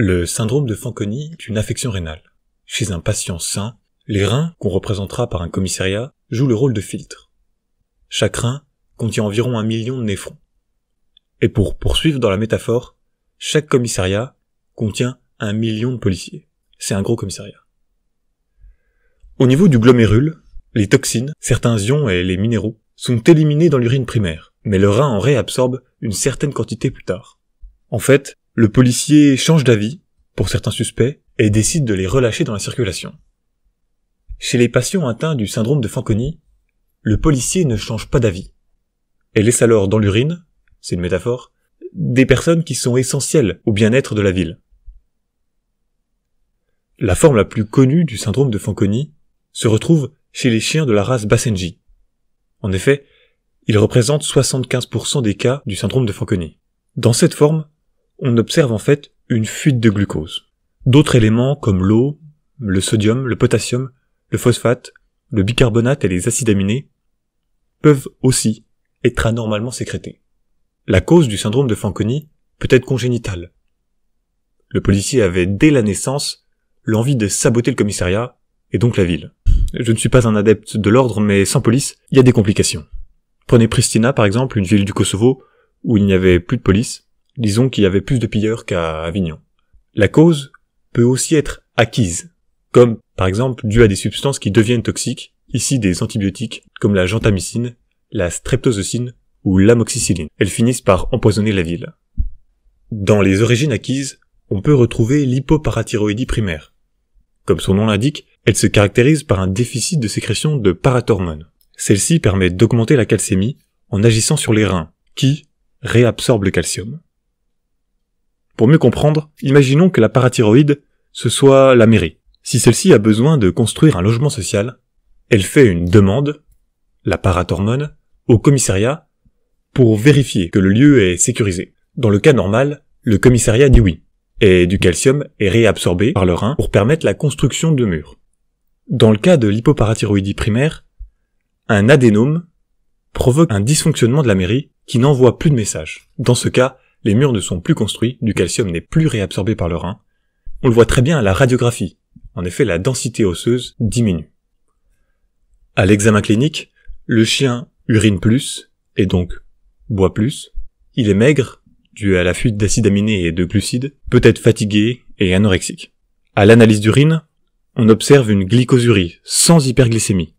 Le syndrome de Fanconi est une affection rénale. Chez un patient sain, les reins, qu'on représentera par un commissariat, jouent le rôle de filtre. Chaque rein contient environ 1 million de néphrons. Et pour poursuivre dans la métaphore, chaque commissariat contient 1 million de policiers. C'est un gros commissariat. Au niveau du glomérule, les toxines, certains ions et les minéraux sont éliminés dans l'urine primaire, mais le rein en réabsorbe une certaine quantité plus tard. En fait, le policier change d'avis, pour certains suspects, et décide de les relâcher dans la circulation. Chez les patients atteints du syndrome de Fanconi, le policier ne change pas d'avis, et laisse alors dans l'urine, c'est une métaphore, des personnes qui sont essentielles au bien-être de la ville. La forme la plus connue du syndrome de Fanconi se retrouve chez les chiens de la race Basenji. En effet, ils représentent 75% des cas du syndrome de Fanconi. Dans cette forme, on observe en fait une fuite de glucose. D'autres éléments comme l'eau, le sodium, le potassium, le phosphate, le bicarbonate et les acides aminés peuvent aussi être anormalement sécrétés. La cause du syndrome de Fanconi peut être congénitale. Le policier avait dès la naissance l'envie de saboter le commissariat et donc la ville. Je ne suis pas un adepte de l'ordre, mais sans police, il y a des complications. Prenez Pristina par exemple, une ville du Kosovo où il n'y avait plus de police. Disons qu'il y avait plus de pilleurs qu'à Avignon. La cause peut aussi être acquise, comme par exemple due à des substances qui deviennent toxiques, ici des antibiotiques comme la gentamicine, la streptozocine ou l'amoxicilline. Elles finissent par empoisonner la ville. Dans les origines acquises, on peut retrouver l'hypoparathyroïdie primaire. Comme son nom l'indique, elle se caractérise par un déficit de sécrétion de parathormones. Celle-ci permet d'augmenter la calcémie en agissant sur les reins, qui réabsorbent le calcium. Pour mieux comprendre, imaginons que la parathyroïde, ce soit la mairie. Si celle-ci a besoin de construire un logement social, elle fait une demande, la parathormone, au commissariat pour vérifier que le lieu est sécurisé. Dans le cas normal, le commissariat dit oui, et du calcium est réabsorbé par le rein pour permettre la construction de murs. Dans le cas de l'hypoparathyroïdie primaire, un adénome provoque un dysfonctionnement de la mairie qui n'envoie plus de message. Dans ce cas, les murs ne sont plus construits, du calcium n'est plus réabsorbé par le rein. On le voit très bien à la radiographie. En effet, la densité osseuse diminue. À l'examen clinique, le chien urine plus, et donc boit plus. Il est maigre, dû à la fuite d'acides aminés et de glucides, peut être fatigué et anorexique. À l'analyse d'urine, on observe une glycosurie, sans hyperglycémie.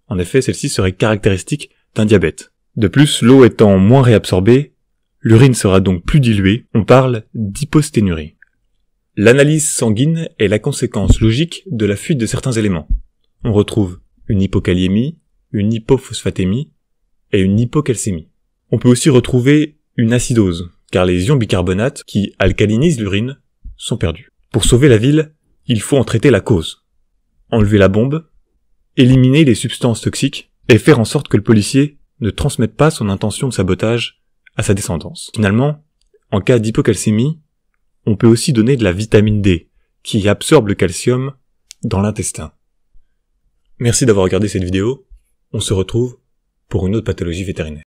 En effet, celle-ci serait caractéristique d'un diabète. De plus, l'eau étant moins réabsorbée, l'urine sera donc plus diluée, on parle d'hyposténurie. L'analyse sanguine est la conséquence logique de la fuite de certains éléments. On retrouve une hypokaliémie, une hypophosphatémie et une hypocalcémie. On peut aussi retrouver une acidose, car les ions bicarbonate qui alcalinisent l'urine sont perdus. Pour sauver la ville, il faut en traiter la cause. Enlever la bombe, éliminer les substances toxiques et faire en sorte que le policier ne transmette pas son intention de sabotage à sa descendance. Finalement, en cas d'hypocalcémie, on peut aussi donner de la vitamine D, qui absorbe le calcium dans l'intestin. Merci d'avoir regardé cette vidéo. On se retrouve pour une autre pathologie vétérinaire.